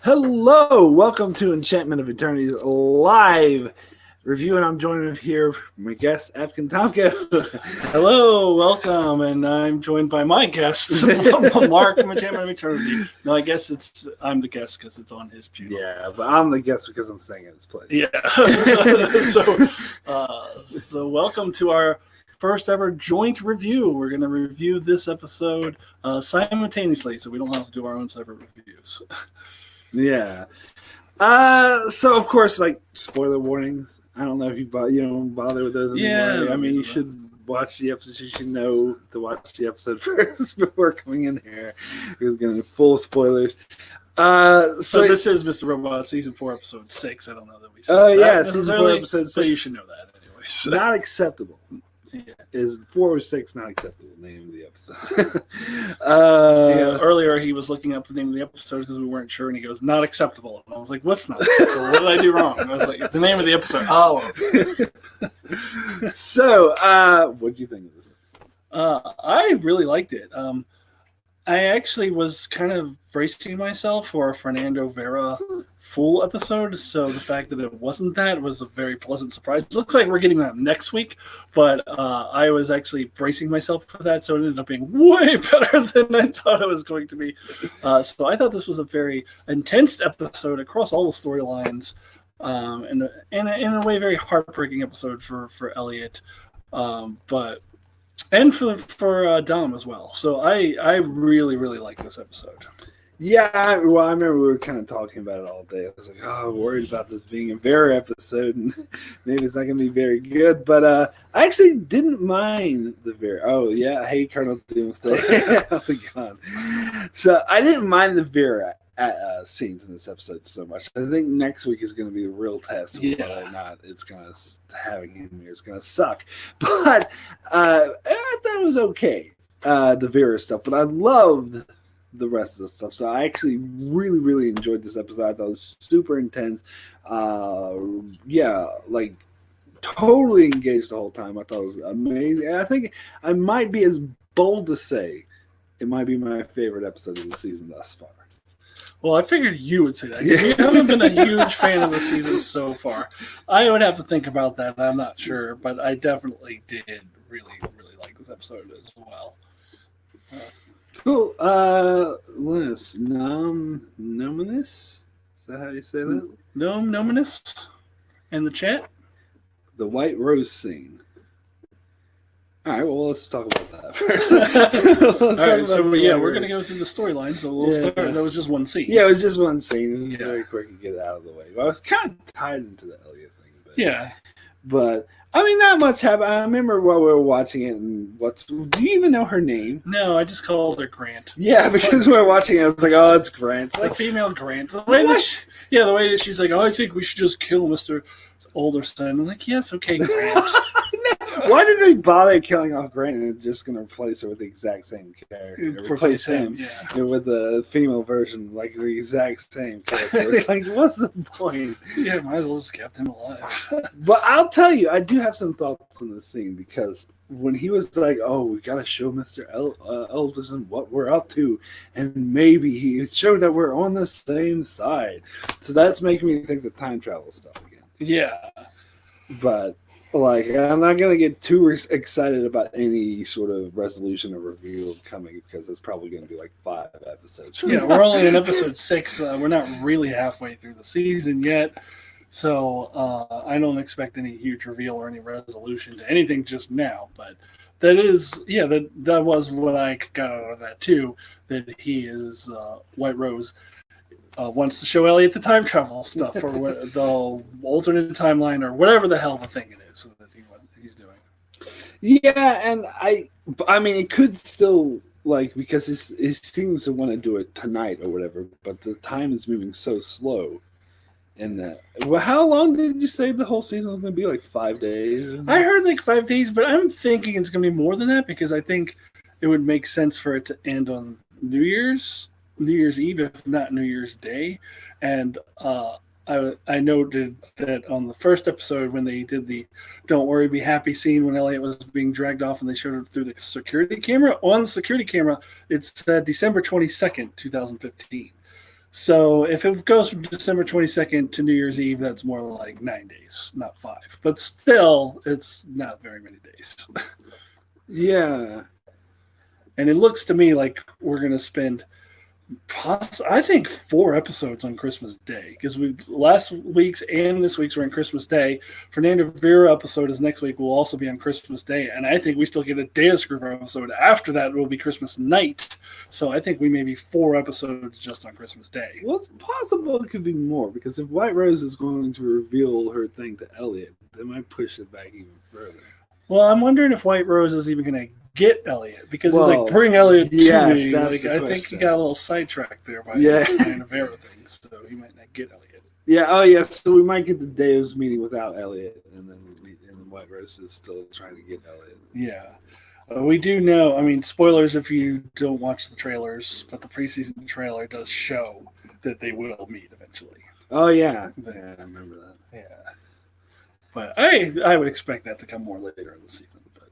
Hello, welcome to Enchantment of Eternity's live review, and I'm joined here my guest, Akton Tamko. Hello, welcome, and I'm joined by my guest, Mark from Enchantment of Eternity. No, I guess I'm the guest because it's on his channel. Yeah, but I'm the guest because I'm staying at his place. Yeah. So welcome to our first ever joint review. We're going to review this episode simultaneously, so we don't have to do our own separate reviews. Yeah. So of course, like spoiler warnings. I don't know if you don't bother with those anymore. Yeah. I mean, you should watch the episode. You should know to watch the episode first before coming in here. It's going to be full spoilers. So this is Mr. Robot season 4, episode 6. I don't know that we said that. Yeah, season 4, episode 6. So you should know that anyway. So. Not acceptable. Yeah. Is 4 or 6 not acceptable? Name of the episode. Earlier he was looking up the name of the episode because we weren't sure, and he goes, "Not acceptable." And I was like, "What's not acceptable? What did I do wrong?" And I was like, "The name of the episode." Oh. So, what did you think of this episode? I really liked it. I actually was kind of bracing myself for a Fernando Vera full episode, so the fact that it wasn't that was a very pleasant surprise. It looks like we're getting that next week, but I was actually bracing myself for that, so it ended up being way better than I thought it was going to be. So I thought this was a very intense episode across all the storylines, and in a way, very heartbreaking episode for Elliot, and for Dom as well. So I really, really like this episode. Yeah, I remember we were kind of talking about it all day. I was like, I'm worried about this being a Vera episode, and maybe it's not going to be very good. But I actually didn't mind the Vera. Oh, yeah, hey, Colonel Doomsday. How's it going? So I didn't mind the Vera scenes in this episode so much. I think next week is going to be the real test of whether or not it's going to having him here is going to suck. But I thought it was okay, the Vera stuff. But I loved the rest of the stuff. So I actually really, really enjoyed this episode. I thought it was super intense. Like totally engaged the whole time. I thought it was amazing. And I think I might be as bold to say it might be my favorite episode of the season thus far. Well, I figured you would say that. You haven't been a huge fan of the season so far. I would have to think about that. I'm not sure, but I definitely did really, really like this episode as well. Cool. Linus, Nominus? Is that how you say that? Nominus in the chat? The White Rose scene. All right, well, let's talk about that first. All right, so we're going to go through the storyline. So we'll start. That was just one scene. Yeah, it was just one scene. It was very quick to get it out of the way. Well, I was kind of tied into the Elliot thing. But I mean, not much happened. I remember while we were watching it, and do you even know her name? No, I just called her Grant. Yeah, because we were watching it, I was like, oh, it's Grant. The female Grant. The way that she's like, oh, I think we should just kill Mr. Alderson. I'm like, yes, okay, Grant. Why did they bother killing off Grant and just going to replace her with the exact same character? Replace him with the female version, like the exact same character. It's like, what's the point? Yeah, might as well just kept him alive. But I'll tell you, I do have some thoughts on this scene because when he was like, oh, we got to show Mr. Alderson what we're up to, and maybe he showed that we're on the same side. So that's making me think the time travel stuff again. Yeah. But like, I'm not going to get too excited about any sort of resolution or reveal coming because it's probably going to be like 5 episodes. Yeah, we're only in episode 6. We're not really halfway through the season yet. So I don't expect any huge reveal or any resolution to anything just now. But that was what I got out of that too, that he is White Rose. Wants to show Elliot the time travel stuff or the alternate timeline or whatever the hell the thing it is that he's doing. Yeah, and I mean, it could still, like, because he seems to want to do it tonight or whatever, but the time is moving so slow. And well, how long did you say the whole season was going to be? Like 5 days? I heard like 5 days, but I'm thinking it's going to be more than that because I think it would make sense for it to end on New Year's Eve, if not New Year's Day. And I noted that on the first episode when they did the "Don't Worry, Be Happy" scene when Elliot was being dragged off and they showed it through the security camera. On the security camera, it said December 22nd, 2015. So if it goes from December 22nd to New Year's Eve, that's more like 9 days, not 5. But still, it's not very many days. Yeah. And it looks to me like we're going to spend, I think, 4 episodes on Christmas Day. Because last week's and this week's were on Christmas Day. Fernando Vera episode is next week. Will also be on Christmas Day. And I think we still get a Deus Group episode. After that, will be Christmas night. So I think we may be 4 episodes just on Christmas Day. Well, it's possible it could be more, because if White Rose is going to reveal her thing to Elliot, they might push it back even further. Well, I'm wondering if White Rose is even going to get Elliot, because it's like, bring Elliot to me. Like, I think he got a little sidetracked there by the Vera thing, so he might not get Elliot. Yeah, oh yeah, so we might get the Deus meeting without Elliot, and then White Rose is still trying to get Elliot. Yeah. We do know, I mean, spoilers if you don't watch the trailers, but the preseason trailer does show that they will meet eventually. Oh, yeah. Yeah, I remember that. Yeah. But I would expect that to come more later in the season. But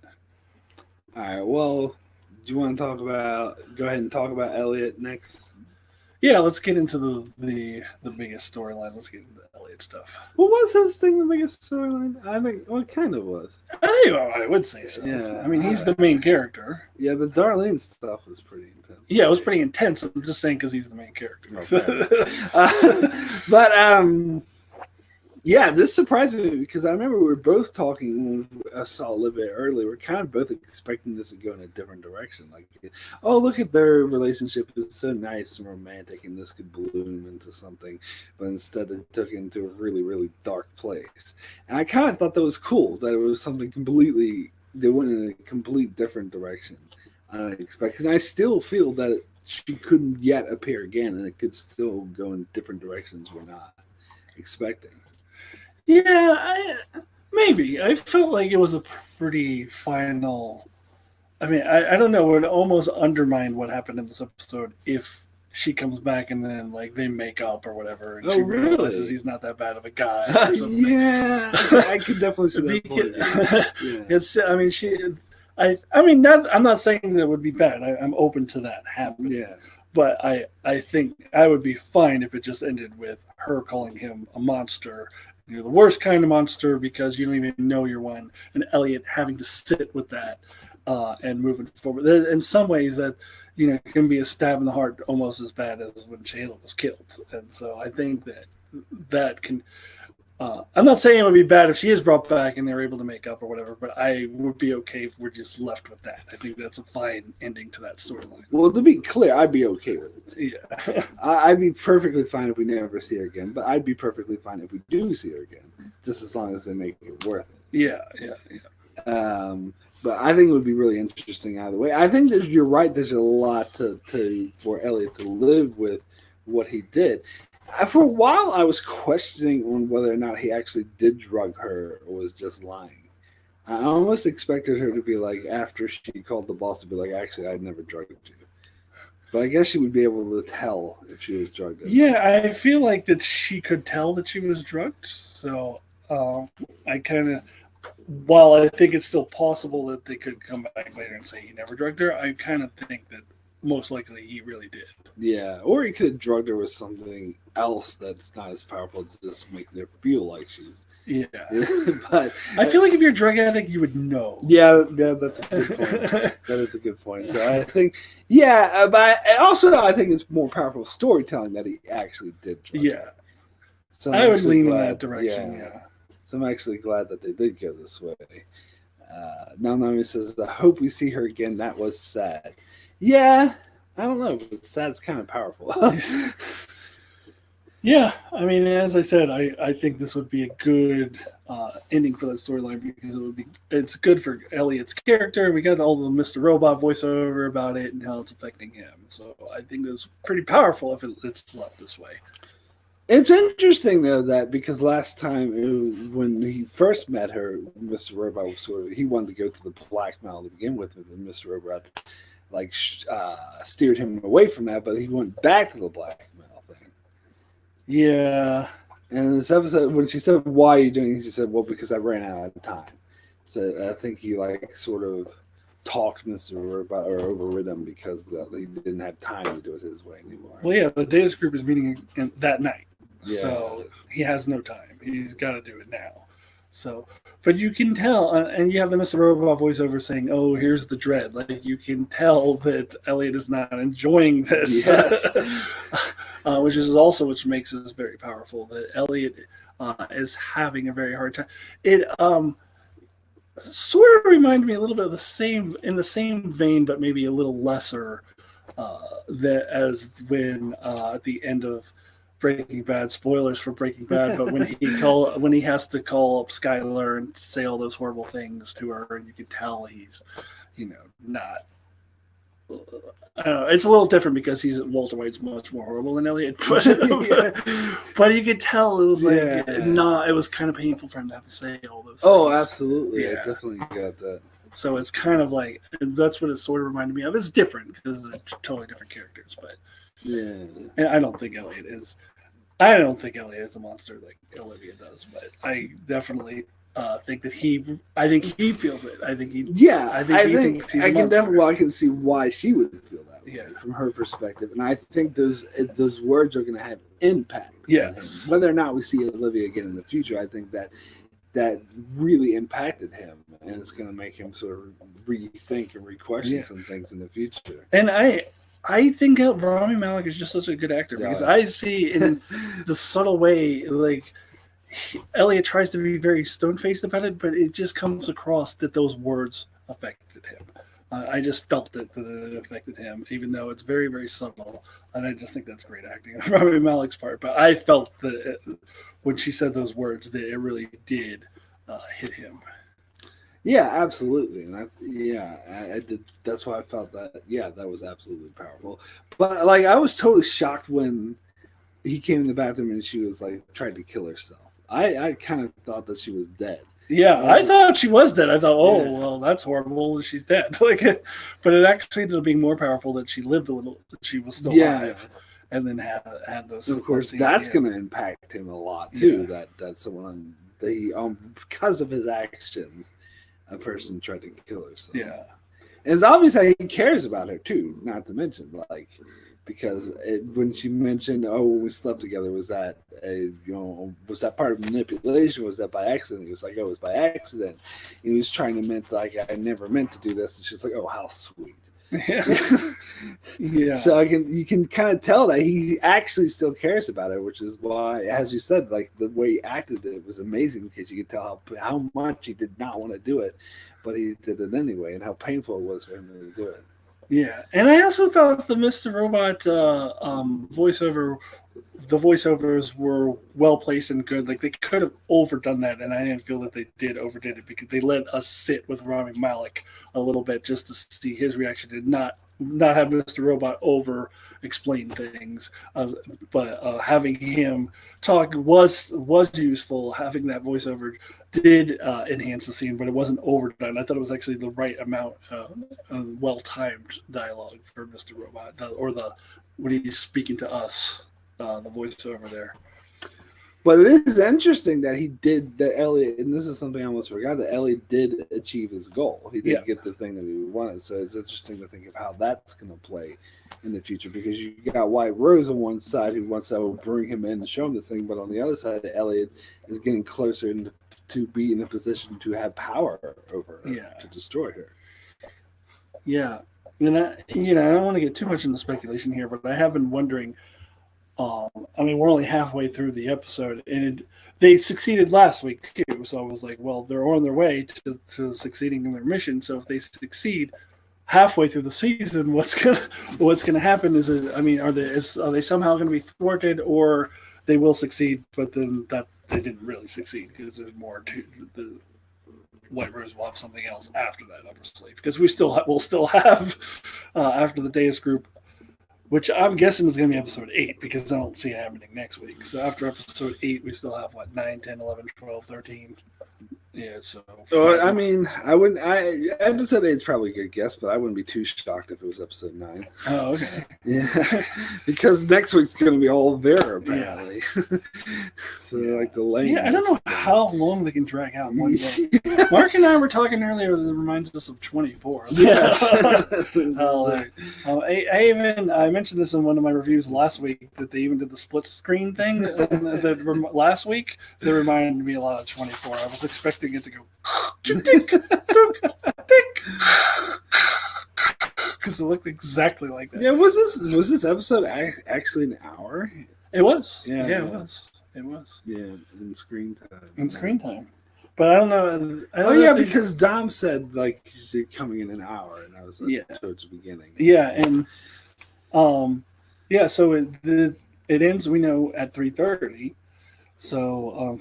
all right, well, do you want to go ahead and talk about Elliot next? Yeah, let's get into the biggest storyline. Let's get into the Elliot stuff. What was his thing, the biggest storyline? I think, well, it kind of was. I would say so. Yeah. I mean, he's the main character. Yeah, the Darlene stuff was pretty intense. Yeah, it was pretty intense. I'm just saying because he's the main character. Okay. But, yeah, this surprised me because I remember we were both talking when I saw a little bit earlier. We're kind of both expecting this to go in a different direction. Like, oh, look at their relationship. It's so nice and romantic, and this could bloom into something. But instead, it took it into a really, really dark place. And I kind of thought that was cool, that it was something completely, they went in a complete different direction. Unexpected. And I still feel that she couldn't yet appear again, and it could still go in different directions we're not expecting. Yeah, maybe. I felt like it was a pretty final. I mean, I don't know. It would almost undermine what happened in this episode if she comes back and then like they make up or whatever, and she realizes he's not that bad of a guy. Yeah, I could definitely see that. Because I mean, I mean, I'm not saying that would be bad. I'm open to that happening. Yeah. But I think I would be fine if it just ended with her calling him a monster. You're the worst kind of monster because you don't even know you're one. And Elliot having to sit with that and moving forward. In some ways that, can be a stab in the heart almost as bad as when Shayla was killed. And so I think that can... I'm not saying it would be bad if she is brought back and they're able to make up or whatever, but I would be okay if we're just left with that. I think that's a fine ending to that storyline. Well, to be clear, I'd be okay with it. Yeah. I'd be perfectly fine if we never see her again, but I'd be perfectly fine if we do see her again, just as long as they make it worth it. Yeah. But I think it would be really interesting either way. I think that you're right. There's a lot for Elliot to live with what he did. For a while, I was questioning on whether or not he actually did drug her or was just lying. I almost expected her to be like, after she called the boss, to be like, actually, I'd never drugged you. But I guess she would be able to tell if she was drugged. Yeah, I feel like that she could tell that she was drugged. So I kind of, while I think it's still possible that they could come back later and say he never drugged her, I kind of think that most likely he really did. Yeah, or he could have drugged her with something else that's not as powerful. It just makes her feel like she's... Yeah. But I feel like if you're a drug addict, you would know. Yeah, that's a good point. That is a good point. So I think, but also I think it's more powerful storytelling that he actually did drug her. So I would lean in that direction, yeah. So I'm actually glad that they did go this way. Now Nami says, I hope we see her again. That was sad. Yeah, I don't know, but sad's kind of powerful. Yeah, I mean, as I said, I think this would be a good ending for that storyline because it's good for Elliot's character. We got all the Mr. Robot voiceover about it and how it's affecting him. So I think it's pretty powerful if it's left this way. It's interesting though that because last time when he first met her, Mr. Robot was he wanted to go to the blackmail to begin with, and Mr. Robot steered him away from that, but he went back to the blackmail thing. Yeah. And in this episode, when she said, why are you doing this? He said, well, because I ran out of time. So I think he sort of talked Mr. Robot or overrid him because they didn't have time to do it his way anymore. Well, yeah, the Deus group is meeting that night, Yeah. so he has no time. He's got to do it now. So, but you can tell, and you have the Mr. Robot voiceover saying, "Oh, here's the dread." Like you can tell that Elliot is not enjoying this, Yes. which makes this very powerful. That Elliot is having a very hard time. It sort of reminded me a little bit of in the same vein, but maybe a little lesser. As when at the end of Breaking Bad, spoilers for Breaking Bad, but when he has to call up Skylar and say all those horrible things to her, and you can tell he's, not. I don't know. It's a little different because Walter White's much more horrible than Elliot, but you could tell it was like it was kind of painful for him to have to say all those things. Oh, absolutely. Yeah. I definitely got that. So it's kind of like that's what it sort of reminded me of. It's different because they're totally different characters, but and I don't think Elliot is a monster like Olivia does, but I definitely think that he feels it. I think I can see why she would feel that way from her perspective, and I think those words are going to have impact. Yes, whether or not we see Olivia again in the future, I think that really impacted him, and it's going to make him sort of rethink and re-question some things in the future. And I think Rami Malek is just such a good actor because I see in the subtle way, like Elliot tries to be very stone-faced about it, but it just comes across that those words affected him. I just felt that it affected him, even though it's very, very subtle. And I just think that's great acting on Rami Malek's part. But I felt that when she said those words, that it really did hit him. Yeah, absolutely. And I did. That's why I felt that. Yeah, that was absolutely powerful. But like, I was totally shocked when he came in the bathroom and she was like tried to kill herself. I kind of thought that she was dead. Yeah, I thought she was dead. I thought, well, that's horrible. She's dead. But it actually ended up being more powerful that she lived a little. That she was still alive, and then had those. Of course, that's going to impact him a lot too. Yeah. That someone because of his actions, a person tried to kill herself. Yeah, and it's obvious that he cares about her too. Not to mention, because when she mentioned, when we slept together, was that was that part of manipulation? Was that by accident? He was like, it was by accident. He was trying to I never meant to do this. And she's like, oh, how sweet. Yeah. So you can kind of tell that he actually still cares about her, which is why, as you said, like the way he acted, it was amazing because you could tell how much he did not want to do it, but he did it anyway, and how painful it was for him to do it. Yeah, and I also thought the Mr. Robot voiceovers were well placed and good. Like they could have overdone that, and I didn't feel that they overdid it because they let us sit with Rami Malek a little bit just to see his reaction and not have Mr. Robot over explain things. But having him talk was useful. Having that voiceover did enhance the scene, but it wasn't overdone. I thought it was actually the right amount of well-timed dialogue for Mr. Robot, when he's speaking to us, the voiceover there. But it is interesting that Elliot, and this is something I almost forgot, that Elliot did achieve his goal. He did get the thing that he wanted. So it's interesting to think of how that's going to play in the future, because you got White Rose on one side who wants to bring him in and show him this thing, but on the other side, Elliot is getting closer to be in a position to have power over her, to destroy her. Yeah. And I don't want to get too much into speculation here, but I have been wondering, we're only halfway through the episode, and they succeeded last week too. So I was like, well, they're on their way to succeeding in their mission. So if they succeed halfway through the season, what's gonna happen is, are they somehow going to be thwarted, or they will succeed, but then that they didn't really succeed because there's more to the White Rose will have something else after that up her sleeve, because we'll still have after the Deus group, which I'm guessing is going to be episode 8, because I don't see it happening next week. So after episode 8, we still have 9, 10, 11, 12, 13, Yeah, so. So, I mean, I wouldn't. Episode 8 is probably a good guess, but I wouldn't be too shocked if it was episode 9. Oh, okay. Yeah, because next week's going to be all Vera apparently. So like the lane. Yeah, I don't know how long they can drag out one day. Mark and I were talking earlier that it reminds us of 24. Yes. I mentioned this in one of my reviews last week that they even did the split screen thing last week. That reminded me a lot of 24. I was expecting it to go because it looked exactly like that. Yeah, was this episode actually an hour? It was. Yeah, it was. It was. Yeah, in screen time. In screen time. But I don't know. Because Dom said like he's coming in an hour, and I was like towards the beginning. Yeah, and so it ends. We know at 3:30. So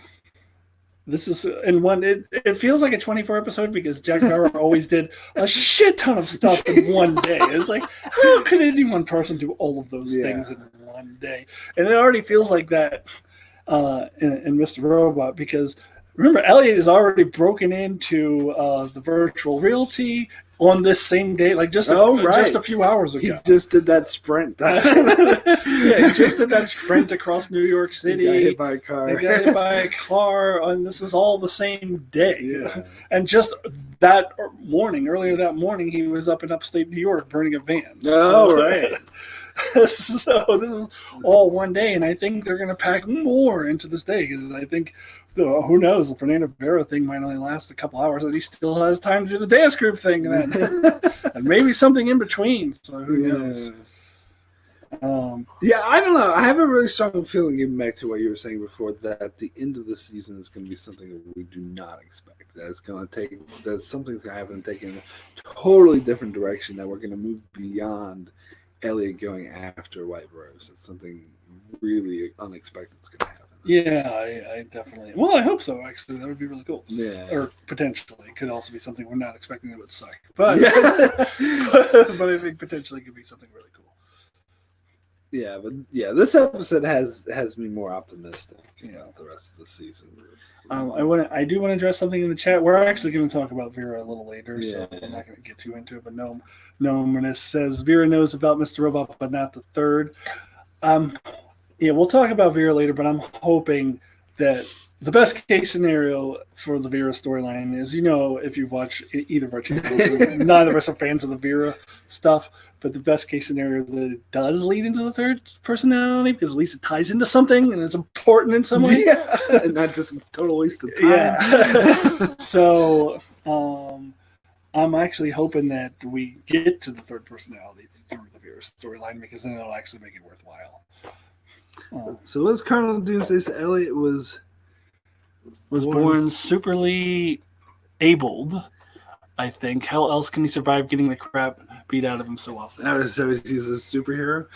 this is in one. It feels like a 24 episode because Jack Bauer always did a shit ton of stuff in one day. It's like, how could any one person do all of those things in one day? And it already feels like that in Mr. Robot because remember Elliot is already broken into the virtual realty on this same day, like just a few hours ago. He just did that sprint. He just did that sprint across New York City. He got hit by a car. And this is all the same day. Yeah. And just that morning, earlier that morning, he was up in upstate New York burning a van. Oh, right. So this is all one day, and I think they're going to pack more into this day because I think, who knows, the Fernando Vera thing might only last a couple hours, and he still has time to do the dance group thing, and maybe something in between. So who knows? I don't know. I have a really strong feeling, getting back to what you were saying before, that the end of the season is going to be something that we do not expect. That something's going to happen, taking a totally different direction. That we're going to move beyond Elliot going after White Rose. It's something really unexpected is going to happen. Yeah, I definitely. Well, I hope so. Actually, that would be really cool. Yeah, or potentially, it could also be something we're not expecting that would suck. But but I think potentially it could be something really cool. Yeah, but this episode has me more optimistic about the rest of the season. I do want to address something in the chat. We're actually going to talk about Vera a little later, so I'm not going to get too into it. But Nominus says Vera knows about Mr. Robot, but not the third. We'll talk about Vera later, but I'm hoping that the best case scenario for the Vera storyline is, if you watch either of our channels, neither of us are fans of the Vera stuff, but the best case scenario that it does lead into the third personality because at least it ties into something and it's important in some way. Yeah, and not just a total waste of time. Yeah. So I'm actually hoping that we get to the third personality through the Vera storyline because then it'll actually make it worthwhile. So as Colonel Doom says, Elliot was born superly abled, I think. How else can he survive getting the crap beat out of him so often? So he's a superhero?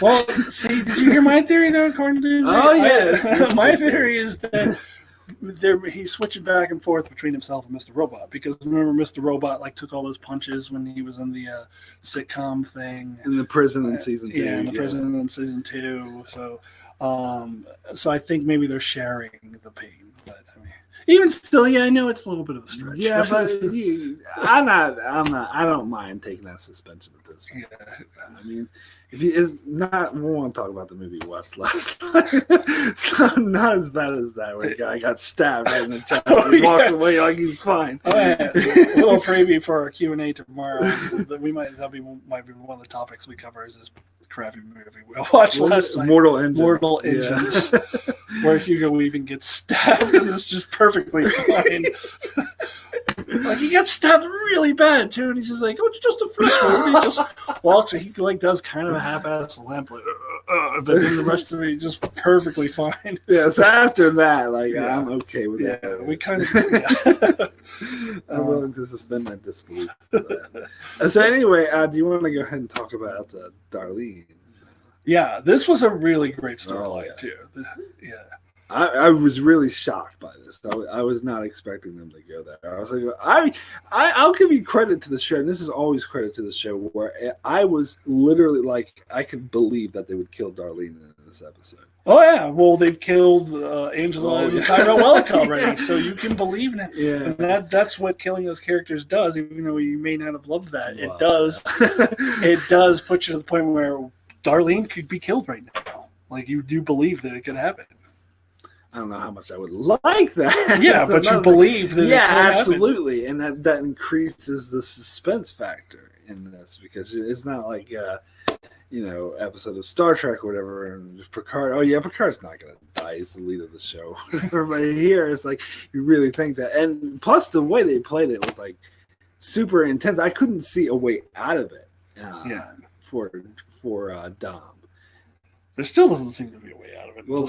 Well, see, did you hear my theory, though, according to Doom? Oh, yeah. My theory is that he's switching back and forth between himself and Mr. Robot because remember Mr. Robot took all those punches when he was in the sitcom thing in the prison in season 2. Yeah, in the prison in season 2. So I think maybe they're sharing the pain, but I mean, even still, I know it's a little bit of a stretch. Yeah, but I don't mind taking that suspension at this point. Yeah. I mean, if he is not, we won't talk about the movie we watched last night. It's not as bad as that where a guy got stabbed right in the chest and walked away like he's fine. A little preview for our Q&A tomorrow. That might be one of the topics we cover is this crappy movie we watched last night. Mortal Engines. Mortal Engines. Where Hugo Weaving gets stabbed and it's just perfectly fine. He gets stabbed really bad too, and he's just like, "Oh, it's just a flesh wound." He just walks, and he does kind of a half-ass limp, but then the rest of it just perfectly fine. Yeah. So after that, I'm okay with that. Yeah, we kind of. I'm willing to suspend my disbelief. So anyway, do you want to go ahead and talk about Darlene? Yeah, this was a really great storyline too. Yeah. I was really shocked by this. I was not expecting them to go there. I was like, I'll give you credit to the show, and this is always credit to the show, where I was literally like, I could believe that they would kill Darlene in this episode. Oh yeah, well they've killed Angela and Tyrell Wellick already, so you can believe in it. Yeah, and that's what killing those characters does. Even though you may not have loved that, wow. it does. It does put you to the point where Darlene could be killed right now. Like you do believe that it could happen. I don't know how much I would like that. Yeah, but you believe that. Yeah, it could absolutely, happen. And that increases the suspense factor in this, because it's not like episode of Star Trek or whatever, and Picard. Oh yeah, Picard's not gonna die. He's the lead of the show. Everybody here is like, you really think that, and plus the way they played it was like super intense. I couldn't see a way out of it. For Dom. There still doesn't seem to be a way out of it. Well,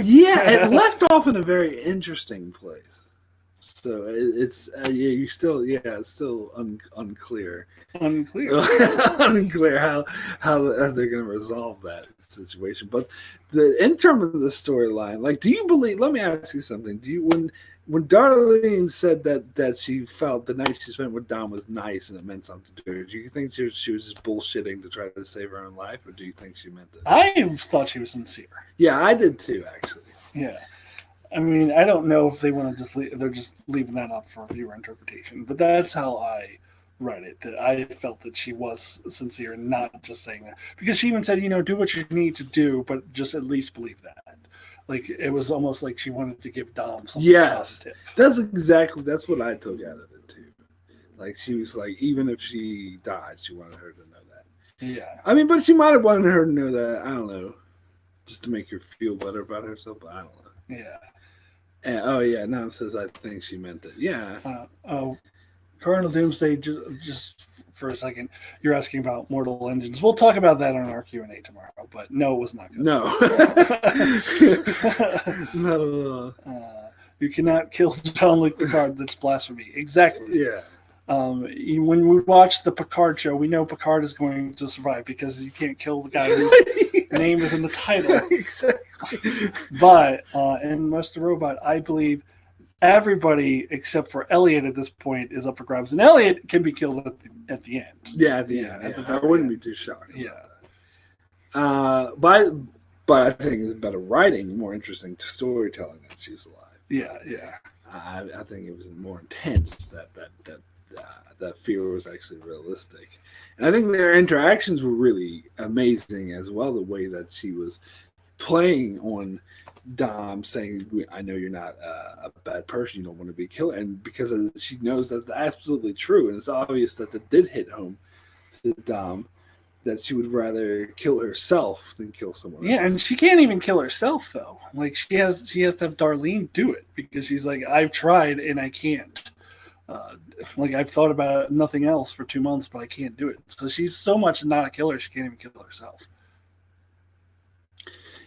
yeah, it left off in a very interesting place. So it's it's still unclear. Unclear how they're going to resolve that situation. But in terms of the storyline, like, do you believe? Let me ask you something. Do you when Darlene said that she felt the night she spent with Dom was nice and it meant something to her, do you think she was just bullshitting to try to save her own life, or do you think she meant it? I thought she was sincere. Yeah, I did too, actually. Yeah. I mean, I don't know if they want to they're just leaving that up for viewer interpretation, but that's how I read it. That I felt that she was sincere and not just saying that. Because she even said, do what you need to do, but just at least believe that. Like, it was almost like she wanted to give Dom something positive. That's what I took out of it too. Like, she was like, even if she died, she wanted her to know that. Yeah. I mean, but she might have wanted her to know that, I don't know, just to make her feel better about herself, but I don't know. Yeah. And, Nam says, I think she meant it. Yeah. Cardinal Doomsday, just for a second, you're asking about Mortal Engines. We'll talk about that on our Q&A tomorrow, but no, it was not good. No. Not at all. You cannot kill Jean-Luc Picard. That's blasphemy. Exactly. Yeah. When we watch the Picard show, we know Picard is going to survive because you can't kill the guy whose name is in the title. Exactly. But in Mr. Robot, I believe everybody except for Elliot at this point is up for grabs, and Elliot can be killed at the end. Yeah, at the end. I wouldn't be too shocked. Yeah. But I think it's better writing, more interesting storytelling that she's alive. Yeah, yeah. I think it was more intense that fear was actually realistic, and I think their interactions were really amazing as well. The way that she was playing on Dom, saying, "I know you're not a bad person. You don't want to be killed," and because she knows that's absolutely true, and it's obvious that it did hit home to Dom, that she would rather kill herself than kill someone else. Yeah, and she can't even kill herself though. Like she has to have Darlene do it because she's like, I've tried and I can't. Like I've thought about nothing else for 2 months, but I can't do it. So she's so much not a killer, she can't even kill herself.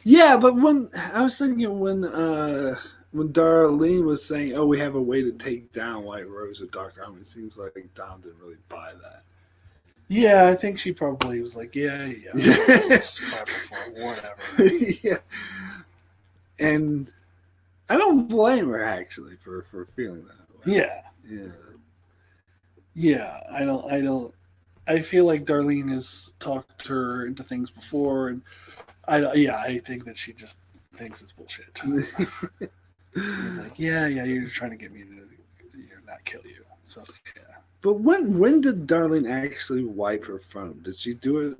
Yeah, but when I was thinking when Darlene was saying, "Oh, we have a way to take down White Rose or Dark Armor," it seems like Dom didn't really buy that. Yeah, I think she probably was like, yeah. It's tried before, whatever. Yeah, and I don't blame her actually for feeling that way. Yeah. I don't. I feel like Darlene has talked her into things before, and I think that she just thinks it's bullshit. Like, you're trying to get me to not kill you. So yeah. But when did Darlene actually wipe her phone? Did she do it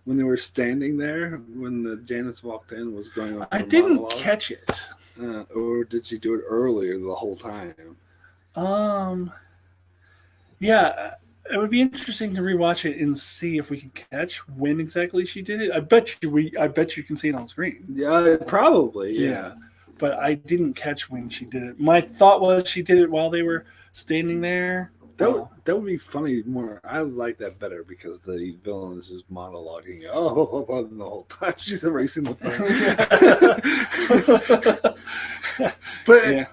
when they were standing there when Janice walked in? Was going on? I didn't catch it. Or did she do it earlier the whole time? Yeah, it would be interesting to rewatch it and see if we can catch when exactly she did it. I bet you can see it on screen. Yeah, probably. Yeah. But I didn't catch when she did it. My thought was she did it while they were standing there. That would be funny more. I like that better because the villain is just monologuing. The whole time she's erasing the phone. But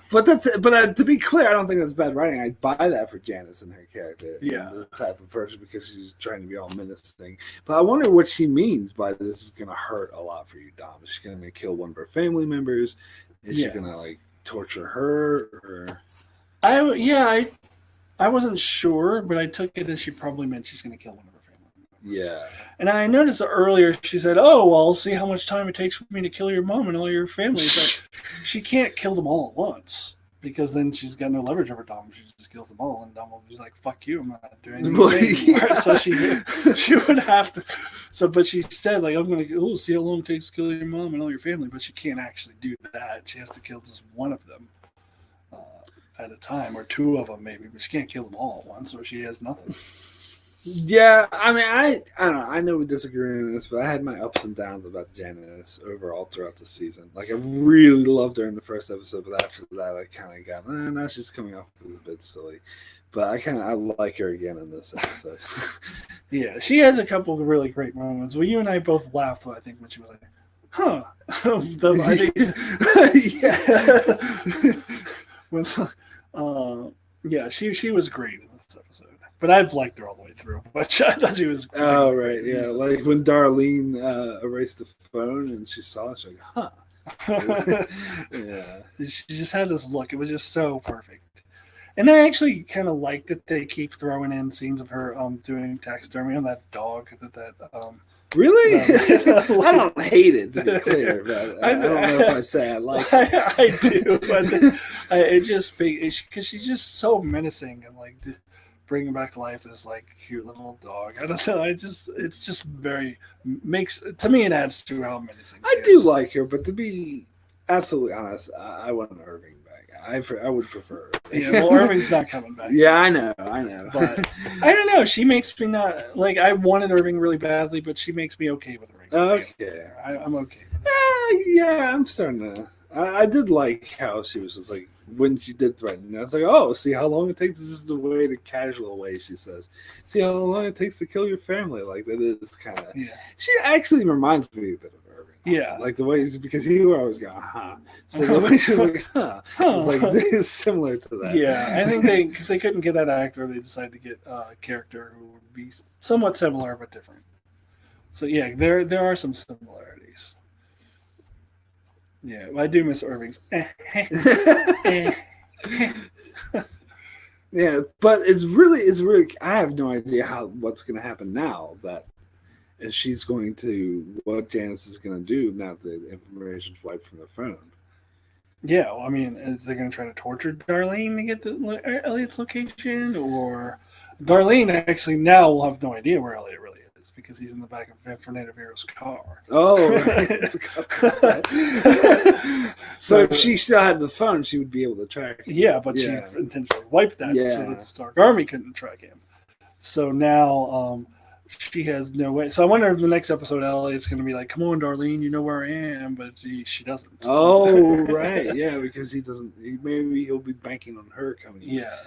to be clear, I don't think that's bad writing. I buy that for Janice and her character. Yeah. The type of person, because she's trying to be all menacing. But I wonder what she means by this is going to hurt a lot for you, Dom. Is she going to kill one of her family members? Is she going to like torture her? Or I wasn't sure, but I took it as she probably meant she's going to kill one of her family members. Yeah. And I noticed earlier she said, "Oh, well, I'll see how much time it takes for me to kill your mom and all your family." But she can't kill them all at once, because then she's got no leverage over Dom. She just kills them all, and Dom will be like, "Fuck you, I'm not doing anything anymore." So she would have to. So, but she said, like, "I'm going to see how long it takes to kill your mom and all your family," but she can't actually do that. She has to kill just one of them at a time, or two of them maybe, but she can't kill them all at once, or she has nothing. Yeah, I mean, I don't know. I know we disagree on this, but I had my ups and downs about Janice overall throughout the season. Like, I really loved her in the first episode, but after that, I kind of got, now she's coming off as a bit silly. But I like her again in this episode. Yeah, she has a couple of really great moments. Well, you and I both laughed, I think, when she was like, "Huh." I think, yeah, she was great in this episode. But I've liked her all the way through. But I thought she was great. Oh, right, yeah. Like when Darlene erased the phone and she saw it, she's like, huh. Yeah. She just had this look. It was just so perfect. And I actually kind of liked that they keep throwing in scenes of her doing taxidermy on that dog. Really? I don't hate it, to be clear, but I don't know if I say I like it. I do, but because she's just so menacing and like bringing back to life this like cute little dog. I don't know. It's just very to me it adds to how menacing. I do like her, but to be absolutely honest, I want Irving back. I would prefer. Yeah, well, Irving's not coming back. Yeah, I know. But I don't know. She makes me not like. I wanted Irving really badly, but she makes me okay with Irving. Okay, I'm okay. Yeah, I'm starting to. I did like how she was just like when she did threaten. I was like, oh, see how long it takes. This is the way, the casual way she says. See how long it takes to kill your family. Like that is kind of. Yeah. She actually reminds me a bit of Irving. Yeah, like the way because he would always go, huh. So the way she was like, huh, it's like it's similar to that. Yeah, I think because they couldn't get that actor, they decided to get a character who would be somewhat similar but different. So yeah, there are some similarities. Yeah, well, I do miss Irving's. Yeah, but it's really. I have no idea what's going to happen now that she's going to what Janice is going to do now that the information's wiped from the phone. Yeah, well, I mean, is they going to try to torture Darlene to get to Elliot's location, or Darlene actually now will have no idea where Elliot really is because he's in the back of Fernando Vera's car. Oh, right. So if she still had the phone, she would be able to track him. Yeah, but she intentionally wiped that so the Dark Army couldn't track him. So now she has no way. So I wonder if the next episode Elliot's going to be like, "Come on, Darlene, you know where I am," but she doesn't. Oh, right, yeah, because he doesn't. Maybe he'll be banking on her coming. Yeah,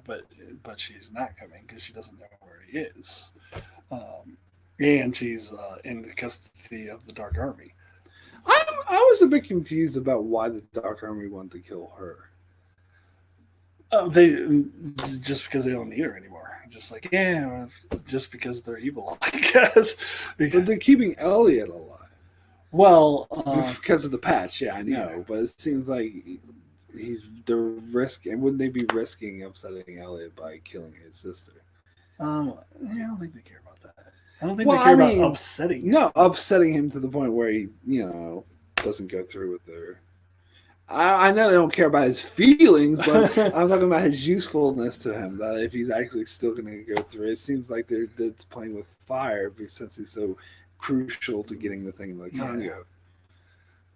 but she's not coming because she doesn't know where he is, and she's in the custody of the Dark Army. I was a bit confused about why the Dark Army wanted to kill her. They just because they don't need her anymore. Just like just because they're evil, I guess. But they're keeping Elliot alive. Well, because of the patch, I know. Yeah. But it seems like they're risking. Wouldn't they be risking upsetting Elliot by killing his sister? I don't think they care about that. I don't think they care about upsetting him. No, upsetting him to the point where he, doesn't go through with her. I know they don't care about his feelings, but I'm talking about his usefulness to him. That if he's actually still going to go through it, seems like it's playing with fire since he's so crucial to getting the thing in the Congo.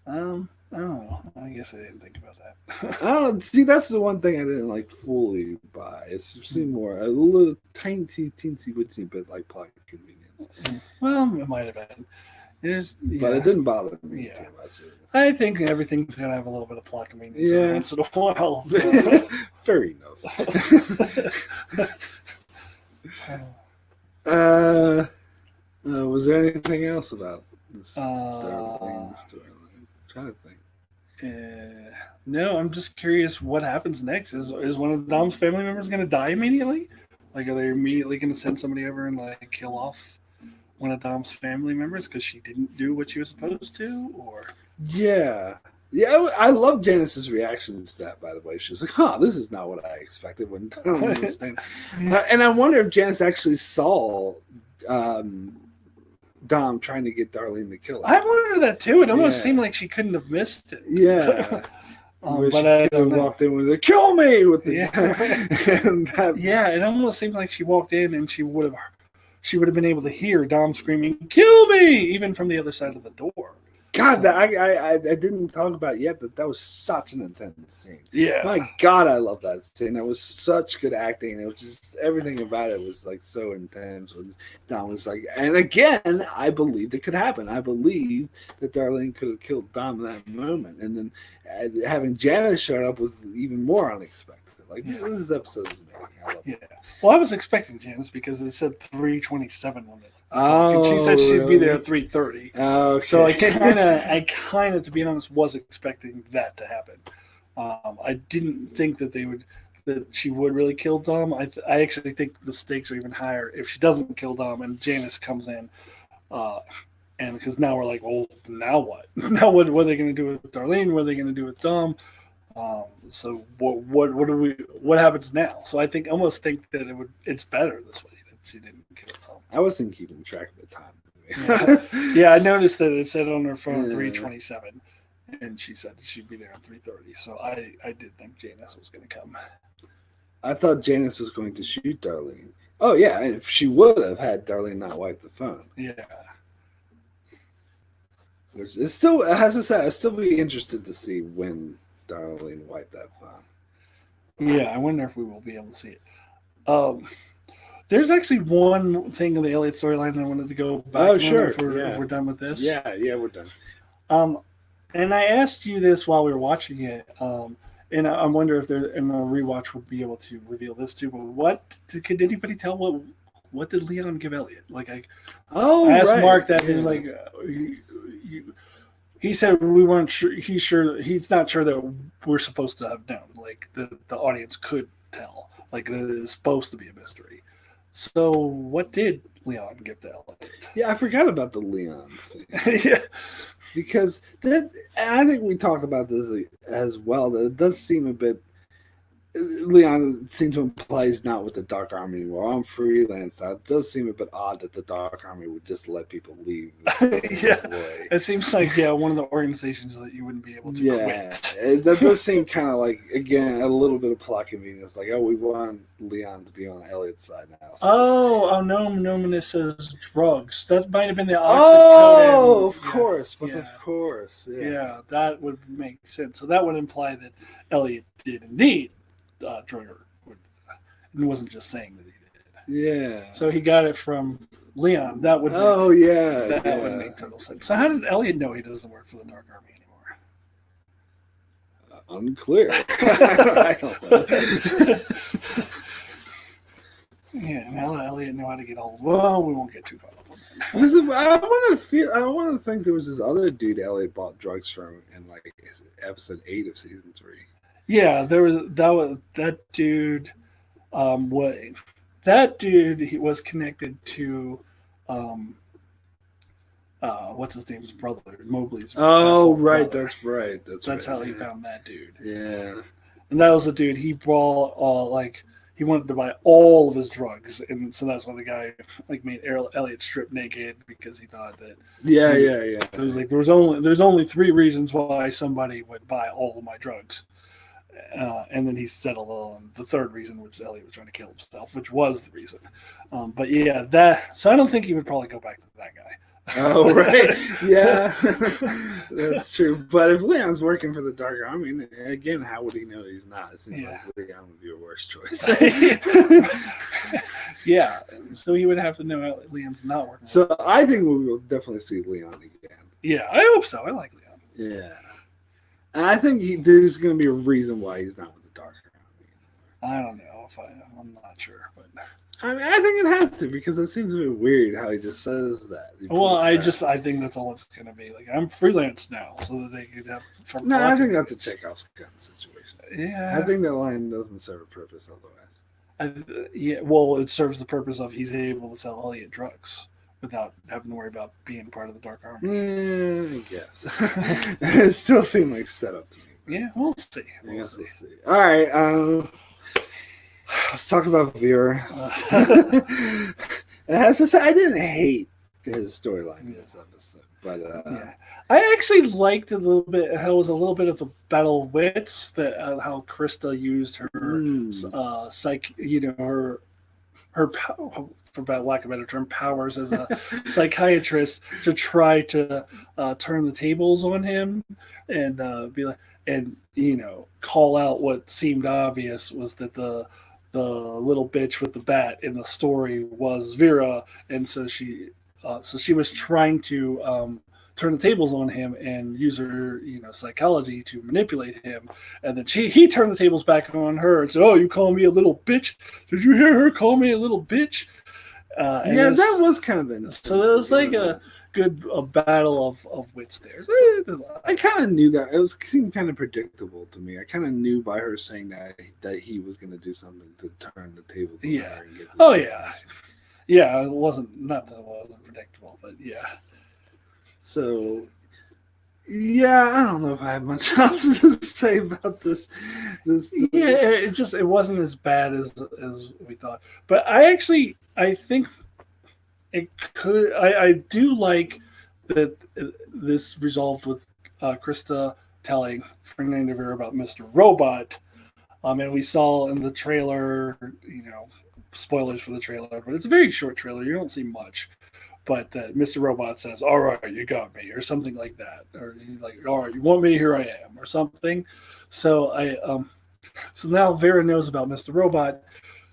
I don't know. I guess I didn't think about that. I don't know. See, that's the one thing I didn't fully buy. It seemed more a little teensy witsy bit like plot convenience. Well, it might have been. But it didn't bother me too much. I think everything's gonna have a little bit of plot convenience once in a while. So. Fair enough. Was there anything else about this Darlene story? I'm trying to think. No, I'm just curious what happens next. Is one of Dom's family members going to die immediately? Like, are they immediately going to send somebody over and like kill off one of Dom's family members because she didn't do what she was supposed to? Or Yeah. Yeah, I love Janice's reaction to that, by the way. She was like, huh, this is not what I expected when Darlene was saying. And I wonder if Janice actually saw Dom trying to get Darlene to kill her. I wondered that too. It almost seemed like she couldn't have missed it. Yeah. But I walked in with kill me with the yeah, it almost seemed like she walked in and she would have been able to hear Dom screaming, "Kill me!" even from the other side of the door. God, that I didn't talk about it yet, but that was such an intense scene. Yeah. My God, I love that scene. That was such good acting. It was just everything about it was like so intense. When Dom was like, and again, I believed it could happen. I believed that Darlene could have killed Dom in that moment, and then having Janice show up was even more unexpected. Like this episode is amazing. I love it. Well, I was expecting Janice because it said 3:27 on it. Oh, and she said she'd be there at 3:30. Okay. So I kind of, to be honest, was expecting that to happen. I didn't think that she would really kill Dom. I actually think the stakes are even higher if she doesn't kill Dom and Janice comes in. And because now we're like, well, now what? Now what are they going to do with Darlene? What are they going to do with Dom? So what happens now? So I almost think that it's better this way that she didn't kill Dom. I wasn't keeping track of the time. Yeah, I noticed that it said on her phone 3:27, and she said she'd be there at 3:30. So I did think Janice was going to come. I thought Janice was going to shoot Darlene. Oh yeah, if she would have had Darlene not wipe the phone. Yeah. Which is still, as I said, I'd still be interested to see when Darlene wiped that phone. Yeah, I wonder if we will be able to see it. There's actually one thing in the Elliot storyline I wanted to go back. Oh, sure. If we're done with this. Yeah, we're done. And I asked you this while we were watching it, and I wonder if there in a rewatch would be able to reveal this too. But could anybody tell what did Leon give Elliot? Like I asked Mark that, and like he said we weren't sure. He's not sure that we're supposed to have known. Like the audience could tell. Like it is supposed to be a mystery. So, what did Leon give to Elliot? Yeah, I forgot about the Leon scene. Yeah, because and I think we talked about this as well. That it does seem a bit. Leon seems to imply he's not with the Dark Army anymore. I'm freelance. It does seem a bit odd that the Dark Army would just let people leave. It seems like one of the organizations that you wouldn't be able to quit. That does seem kind of like, again, a little bit of plot convenience. Like, we want Leon to be on Elliot's side now. So Nominus says drugs. That might have been the of course. Of course. Yeah, that would make sense. So that would imply that Elliot did indeed. Drugger and wasn't just saying that he did. Yeah. So he got it from Leon. That would. That would make total sense. So how did Elliot know he doesn't work for the Dark Army anymore? Unclear. I don't know. Yeah. Now that Elliot knew how to get hold. Well, we won't get too caught up on that. I want to think there was this other dude Elliot bought drugs from in like episode 8 of season 3. Yeah, that dude. He was connected to, what's his name's brother, Mowgli's. Oh, right, brother. That's right. That's how he found that dude. Yeah, and that was the dude he brought. He wanted to buy all of his drugs, and so that's why the guy made Elliot strip naked because he thought that. Yeah. It was like there's only 3 reasons why somebody would buy all of my drugs. And then he settled on the 3rd reason, which Elliot was trying to kill himself, which was the reason. But yeah, so I don't think he would probably go back to that guy. Oh, right. Yeah, that's true. But if Leon's working for the Dark Army, again, how would he know he's not? It seems like Leon would be a worse choice. Yeah, so he would have to know Leon's not working. So I think we will definitely see Leon again. Yeah, I hope so. I like Leon. Yeah. And I think there's going to be a reason why he's not with the Dark Army. I don't know. I'm not sure. But I mean, I think it has to because it seems a bit weird how he just says that. Well, I think that's all it's going to be. Like, I'm freelance now, so that they could have. No, I think that's a Chekhov's gun situation. Yeah, I think that line doesn't serve a purpose otherwise. Yeah, well, it serves the purpose of he's able to sell Elliot drugs without having to worry about being part of the Dark Army. I guess. It still seemed like setup to me. Yeah, we'll see. We'll see. All right. Let's talk about Vera. And as I said, I didn't hate his storyline in this episode, but yeah. I actually liked a little bit how it was a little bit of a battle of wits that how Krista used her her for lack of a better term, powers as a psychiatrist to try to turn the tables on him and be like, and call out what seemed obvious was that the little bitch with the bat in the story was Vera, and so she was trying to turn the tables on him and use her psychology to manipulate him, and then he turned the tables back on her and said, "Oh, you call me a little bitch? Did you hear her call me a little bitch?" Yeah, that was kind of interesting. So it was like a battle of wits there. I kind of knew that. It seemed kind of predictable to me. I kind of knew by her saying that he was going to do something to turn the tables on her and get yeah. It wasn't, not that it wasn't predictable, but yeah. So, yeah, I don't know if I have much else to say about this. Yeah, it wasn't as bad as we thought. But I think it could. I do like that this resolved with Krista telling Fernando Vera about Mr. Robot. And we saw in the trailer, spoilers for the trailer, but it's a very short trailer. You don't see much. But Mr. Robot says, "All right, you got me," or something like that. Or he's like, "All right, you want me? Here I am," or something. So so now Vera knows about Mr. Robot.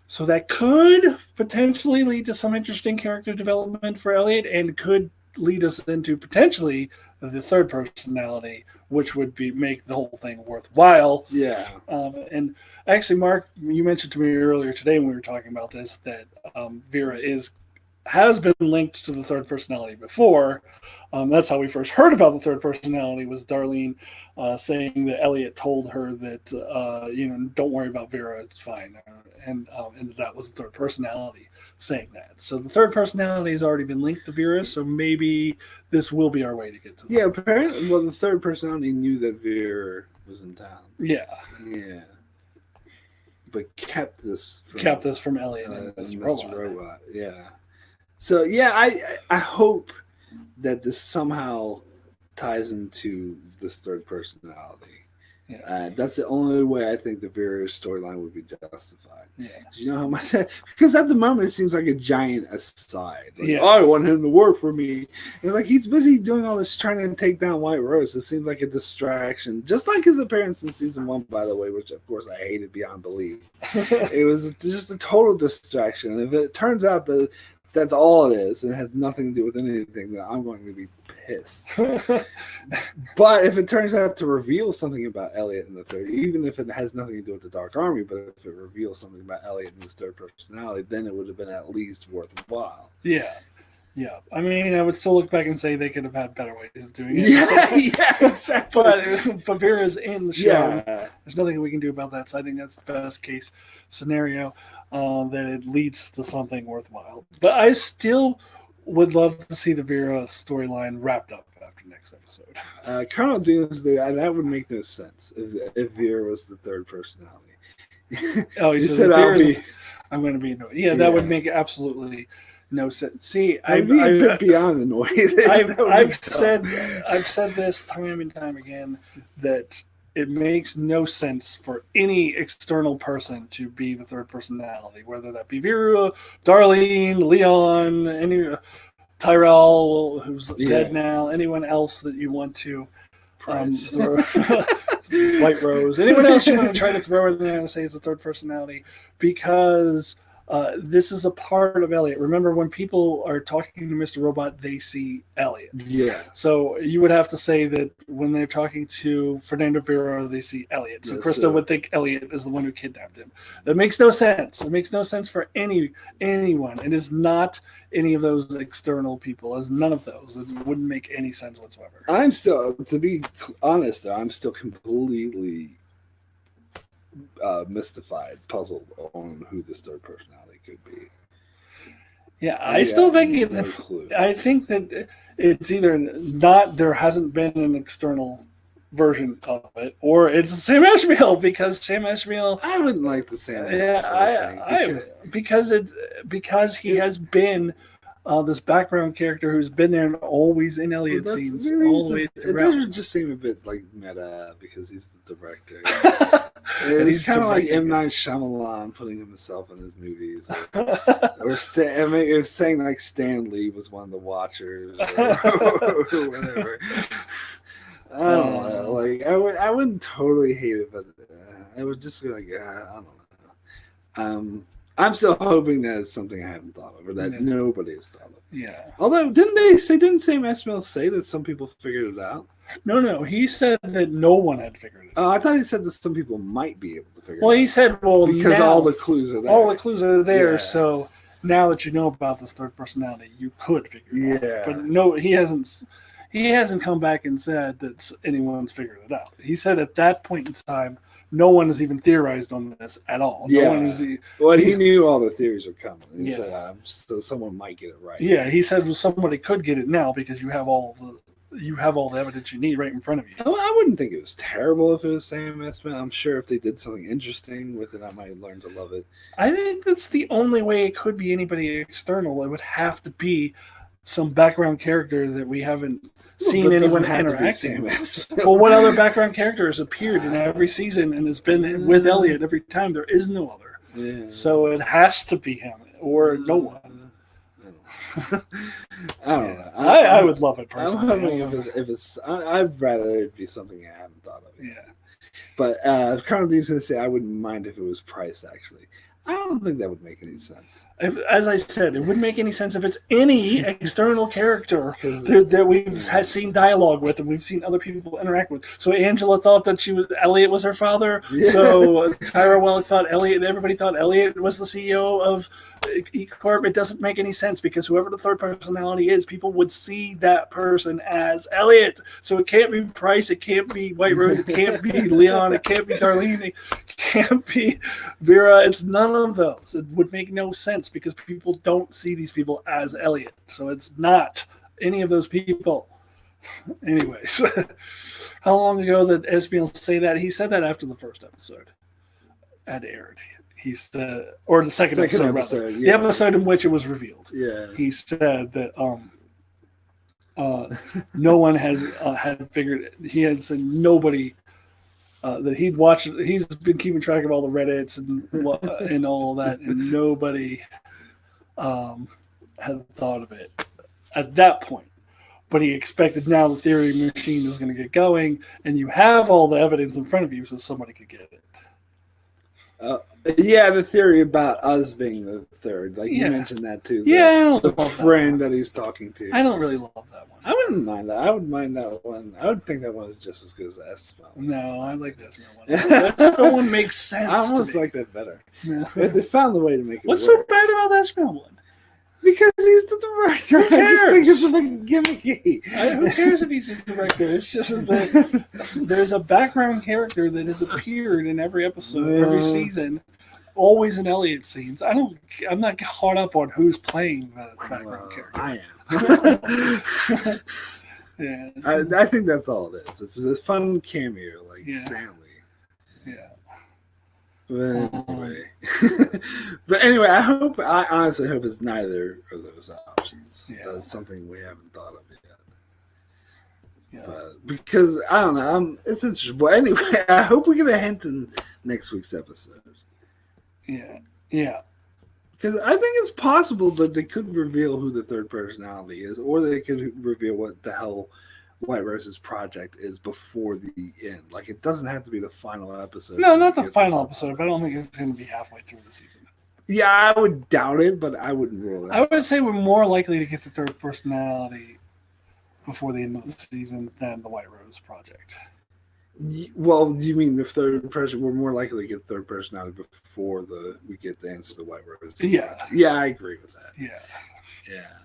So that could potentially lead to some interesting character development for Elliot, and could lead us into potentially the third personality, which would make the whole thing worthwhile. Yeah. And actually, Mark, you mentioned to me earlier today when we were talking about this that Vera has been linked to the third personality before. That's how we first heard about the third personality, was Darlene saying that Elliot told her that, don't worry about Vera, it's fine. And that was the third personality saying that. So the third personality has already been linked to Vera, so maybe this will be our way to get to that. Yeah, apparently, well, the third personality knew that Vera was in town. Yeah. Yeah. But kept this from Elliot and Mr. Robot. Yeah. So yeah, I hope that this somehow ties into this third personality. Yeah. That's the only way I think the Vera storyline would be justified. Yeah. You know how much? Because at the moment it seems like a giant aside. Like, I want him to work for me, and like he's busy doing all this trying to take down White Rose. It seems like a distraction, just like his appearance in season 1, by the way, which of course I hated beyond belief. It was just a total distraction. And if it turns out that that's all it is, and it has nothing to do with anything, then I'm going to be pissed. But if it turns out to reveal something about Elliot in the third, even if it has nothing to do with the Dark Army, but if it reveals something about Elliot and his third personality, then it would have been at least worthwhile. Yeah. Yeah. I mean, I would still look back and say they could have had better ways of doing it. Yeah, exactly. But Vera's in the show. Yeah. There's nothing we can do about that, so I think that's the best case scenario, that it leads to something worthwhile. But I still would love to see the Vera storyline wrapped up after next episode. Colonel Doomsday, that would make no sense if Vera was the third personality. Oh, he said I'm going to be annoyed. Yeah, that would make absolutely no sense. See, I'd be a bit beyond annoyed. I've said this time and time again that it makes no sense for any external person to be the third personality, whether that be Vera, Darlene, Leon, Tyrell, who's dead now, anyone else that you want to White Rose, anyone else you want to try to throw in there and say is the third personality, because this is a part of Elliot. Remember, when people are talking to Mr. Robot, they see Elliot. Yeah. So you would have to say that when they're talking to Fernando Vera, they see Elliot. So Krista would think Elliot is the one who kidnapped him. That makes no sense. It makes no sense for anyone. It is not any of those external people. It's none of those. It wouldn't make any sense whatsoever. I'm still, to be honest, though, I'm still completely mystified, puzzled on who this third personality could be. Yeah, I still think no clue. I think that it's either not, there hasn't been an external version of it, or it's Sam Esmail, because Sam Esmail. I wouldn't like the Sam. Yeah, because he has been this background character who's been there and always in Elliot scenes all the way throughout. It does just seem a bit like meta because he's the director. He's kind of like M. Night Shyamalan putting himself in his movies, or saying like Stan Lee was one of the watchers, or whatever. I don't know. Like I wouldn't totally hate it, but I would just be like, I don't know. I'm still hoping that it's something I haven't thought of, or that nobody has thought of. Yeah. Although, didn't Sam Esmail say that some people figured it out? No. He said that no one had figured it out. Oh, I thought he said that some people might be able to figure it out. Well, he said, because now, all the clues are there. All the clues are there, yeah. So now that you know about this third personality, you could figure it out. But no, he hasn't come back and said that anyone's figured it out. He said at that point in time, no one has even theorized on this at all. Yeah. No one is, he knew all the theories were coming. He said, so someone might get it right. Yeah, he said somebody could get it now because you have all the evidence you need right in front of you. Well, I wouldn't think it was terrible if it was Sam Esmail. I'm sure if they did something interesting with it, I might learn to love it. I think that's the only way it could be anybody external. It would have to be some background character that we haven't seen anyone interacting with. Well, what other background character has appeared in every season and has been with Elliot every time? There is no other. Yeah. So it has to be him or no one. I don't know. I would love it personally. I'm hoping if it's I'd rather it be something I haven't thought of yet. Yeah. But Colonel Dean's going to say I wouldn't mind if it was Price, actually. I don't think that would make any sense. As I said, it wouldn't make any sense if it's any external character that we've seen dialogue with and we've seen other people interact with. So Angela thought that Elliot was her father. Yeah. So Tyra Wellick thought Elliot. Everybody thought Elliot was the CEO of E-Corp. It doesn't make any sense because whoever the third personality is, people would see that person as Elliot. So it can't be Price. It can't be White Rose. It can't be Leon. It can't be Darlene. It can't be Vera. It's none of those. It would make no sense because people don't see these people as Elliot. So it's not any of those people. Anyways, how long ago did Esmail say that? He said that after the first episode had aired. He said, or the second episode, yeah. The episode in which it was revealed. Yeah. He said that no one had figured it. He had said nobody that he'd watched. He's been keeping track of all the Reddits and all that, and nobody had thought of it at that point. But he expected now the theory machine is going to get going, and you have all the evidence in front of you, so somebody could get it. Yeah, the theory about us being the third, like you mentioned that too. The friend that he's talking to. I don't really love that one. I wouldn't mind that. I would mind that one. I would think that one is just as good as the Esmail. No, I like the Esmail one. The Esmail one makes sense. I almost like that better. No. They found the way to make it What's work. so bad about the Esmail one? Because he's the director. I just think it's a bit gimmicky. Who cares if he's the director? It's just that there's a background character that has appeared in every episode, every season, always in Elliot scenes. I'm not caught up on who's playing the background character. I am. I think that's all it is. It's a fun cameo, like Stanley. Yeah. But anyway, I honestly hope it's neither of those options. Yeah. That's something we haven't thought of yet. Yeah. But because I don't know, it's interesting. But anyway, I hope we get a hint in next week's episode. Yeah. Yeah. Because I think it's possible that they could reveal who the third personality is, or they could reveal what the hell White Rose's project is before the end. Like, it doesn't have to be the final episode. No, not the final episode, but I don't think it's going to be halfway through the season. Yeah, I would doubt it, but I wouldn't rule it I out. would say we're more likely to get the third personality before the end of the season than the White Rose Project. Well, do you mean the third person? We're more likely to get third personality before we get the answer to the White Rose. Yeah. Yeah, I agree with that. Yeah. Yeah.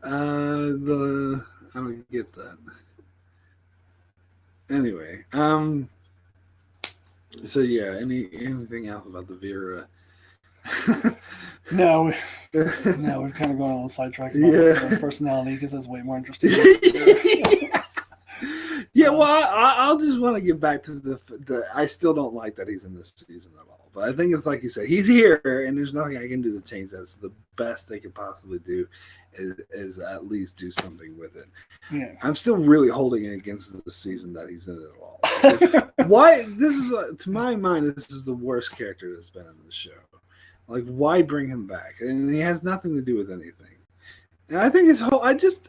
I don't get that. Anyway, so yeah, anything else about the Vera? No, we've kind of gone on a sidetrack about Yeah. personality because that's way more interesting. Yeah, well, I'll just want to get back to the. I still don't like that he's in this season at all, but I think it's like you said, he's here, and there's nothing I can do to change that. So the best they could possibly do is at least do something with it. Yeah. I'm still really holding it against the season that he's in it at all. Why? This is to my mind, this is the worst character that's been in the show. Like, why bring him back? And he has nothing to do with anything. And I think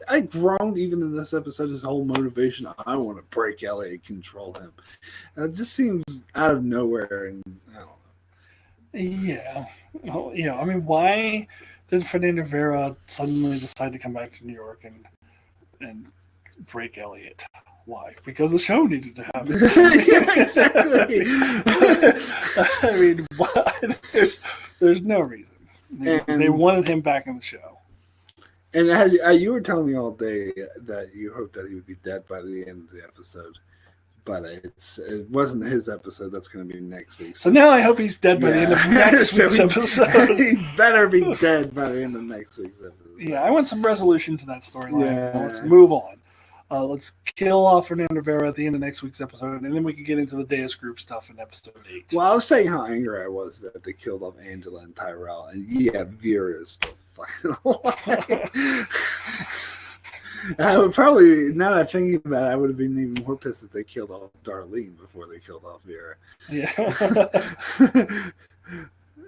I groaned even in this episode, his whole motivation. I want to break Elliot and control him. It just seems out of nowhere, and I don't know. Yeah. Well, yeah. I mean, why did Fernando Vera suddenly decide to come back to New York and break Elliot? Why? Because the show needed to happen. Yeah, exactly. I mean, why? There's no reason. They wanted him back in the show. And you were telling me all day that you hoped that he would be dead by the end of the episode, but it wasn't his episode. That's going to be next week. So now I hope he's dead by the end of next week's episode. He better be dead by the end of next week's episode. Yeah, I want some resolution to that storyline. Yeah. Let's move on. Let's kill off Fernando Vera at the end of next week's episode, and then we can get into the Deus Group stuff in episode 8. Well, I was saying how angry I was that they killed off Angela and Tyrell, and yeah, Vera is still fucking alive. I would probably, now that I'm thinking about it, I would have been even more pissed if they killed off Darlene before they killed off Vera. Yeah.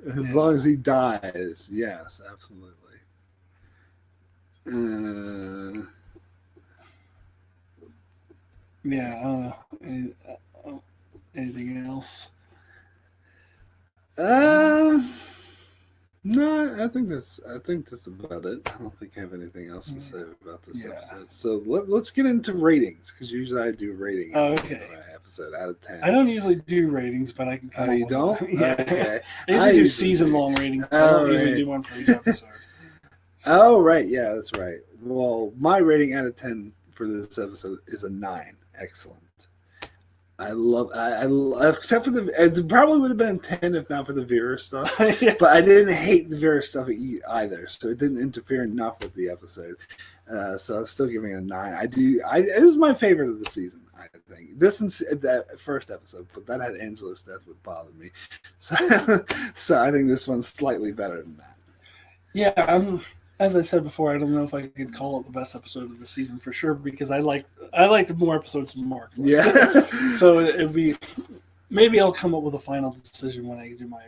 As long as he dies, yes, absolutely. Yeah, I don't know. Anything else? No, I think that's about it. I don't think I have anything else to say about this episode. So let's get into ratings, because usually I do rating episode out of 10. I don't usually do ratings, but I can come you don't? Yeah. Okay. I usually do season-long ratings. I don't usually do one for each episode. Oh, right. Yeah, that's right. Well, my rating out of 10 for this episode is a 9. Excellent. I except for it probably would have been 10 if not for the Vera stuff. Yeah. But I didn't hate the Vera stuff either, so it didn't interfere enough with the episode. So I'm still giving it a 9. This is my favorite of the season, I think. This and that first episode, but that had Angela's death would bother me. So I think this one's slightly better than that. Yeah, as I said before, I don't know if I could call it the best episode of the season for sure, because I liked more episodes than Mark. Yeah. So it'd be, maybe I'll come up with a final decision when I do my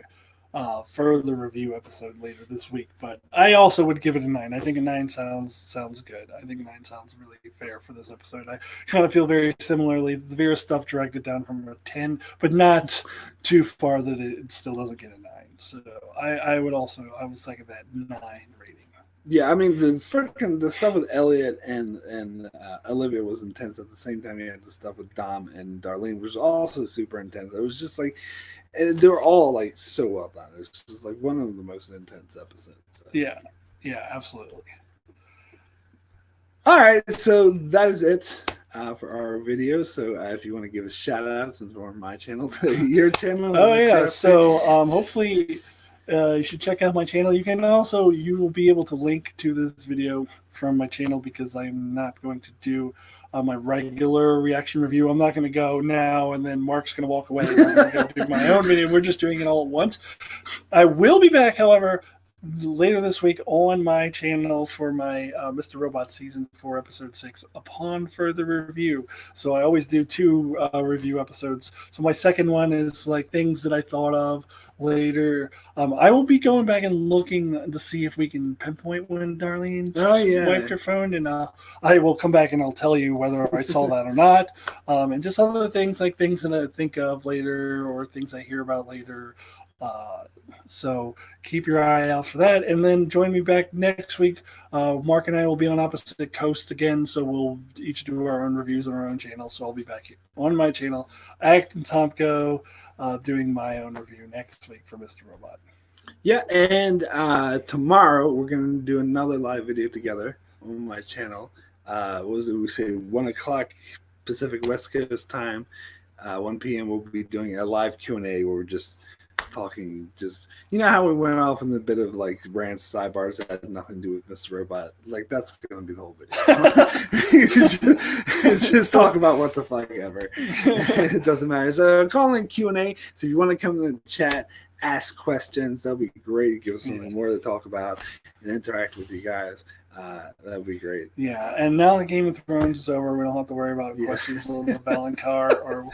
further review episode later this week. But I also would give it a 9. I think a 9 sounds good. I think a 9 sounds really fair for this episode. I kind of feel very similarly. The Vera stuff dragged it down from a 10, but not too far that it still doesn't get a 9. So I would second that 9 rating. Yeah, I mean the stuff with Elliot and Olivia was intense. At the same time, you had the stuff with Dom and Darlene, which was also super intense. It was just like they were all like so well done. It was just like one of the most intense episodes. So. Yeah, absolutely. All right, so that is it for our video. So if you want to give a shout out, since we're on my channel, to your channel. Oh yeah, so hopefully. You should check out my channel. You will be able to link to this video from my channel, because I'm not going to do my regular reaction review. I'm not going to go now and then Mark's going to walk away and I'm going to do my own video. We're just doing it all at once. I will be back, however, later this week on my channel for my Mr. Robot Season 4, Episode 6, upon further review. So I always do 2 review episodes. So my second one is like things that I thought of later. I will be going back and looking to see if we can pinpoint when Darlene wiped her phone, and I will come back and I'll tell you whether I saw that or not. And just other things like things that I think of later or things I hear about later. So keep your eye out for that, and then join me back next week. Mark and I will be on opposite coasts again, so we'll each do our own reviews on our own channel. So I'll be back here on my channel, Akton Tamko, doing my own review next week for Mr. Robot. Yeah, and tomorrow we're going to do another live video together on my channel. What was it? We say 1 o'clock Pacific West Coast time, 1 p.m. We'll be doing a live Q&A where we're just talking, just how we went off in the bit of like rants, sidebars that had nothing to do with Mr. Robot. Like that's going to be the whole video. it's just talk about what the fuck ever. It doesn't matter. So call in Q&A. So if you want to come in the chat, ask questions, that'll be great. Give us something more to talk about and interact with you guys. That'd be great. Yeah, and now the Game of Thrones is over, we don't have to worry about questions on the Valonqar or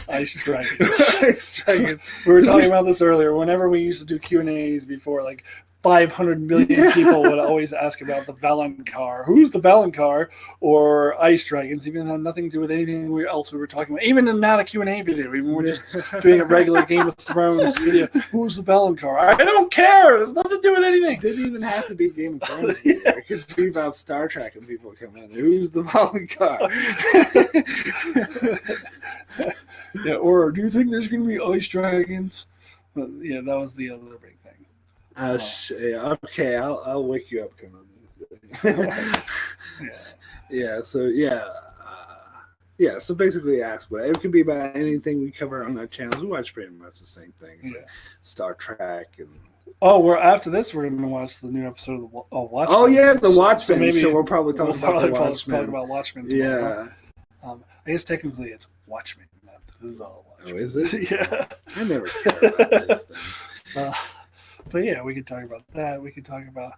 Ice Dragons. We were talking about this earlier. Whenever we used to do Q&As before, like 500 million people would always ask about the Valonqar. Who's the Valonqar or Ice Dragons? Even had nothing to do with anything else we were talking about. Even in not a Q&A video. Even we're just doing a regular Game of Thrones video. Who's the Valonqar? I don't care. It's nothing to do with anything. It didn't even have to be Game of Thrones video. It could be about Star Trek and people come in. Who's the Valonqar? Yeah, or do you think there's going to be Ice Dragons? Yeah, that was the other big thing. Okay, I'll wake you up. So basically ask what it could be about anything we cover on our channels. We watch pretty much the same things, like Star Trek and after this we're going to watch the new episode of Watchmen. Oh yeah, the Watchmen. So we'll probably talk about the Watchmen. Talk about Watchmen. Yeah. I guess technically it's Watchmen, not the Watchmen. Oh, is it? Yeah. I never care about these things. But yeah, we could talk about that. We could talk about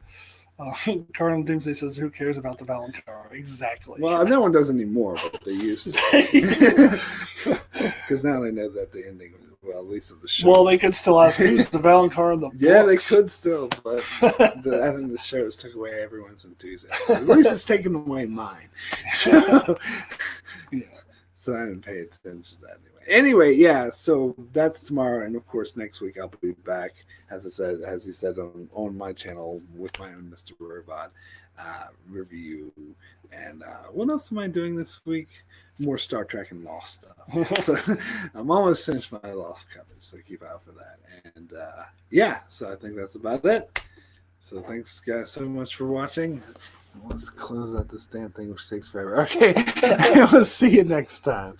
Cardinal Doomsday says, "Who cares about the Valonqar?" Exactly. Well, no one does anymore, but they used to. Because now they know that the ending was, well, at least of the show. Well, they could still ask, who's the Valonqar in the books? Yeah, they could still, but having the shows took away everyone's enthusiasm. At least it's taken away mine. So, so I didn't pay attention to that anyway. Yeah, so that's tomorrow, and of course next week I'll be back, as he said, on my channel with my own Mr. Robot review. And what else am I doing this week? More Star Trek and Lost stuff. So I'm almost finished my Lost coverage, so keep out for that. And so I think that's about it. So thanks guys so much for watching. Let's close out this damn thing, which takes forever. Okay, we'll see you next time.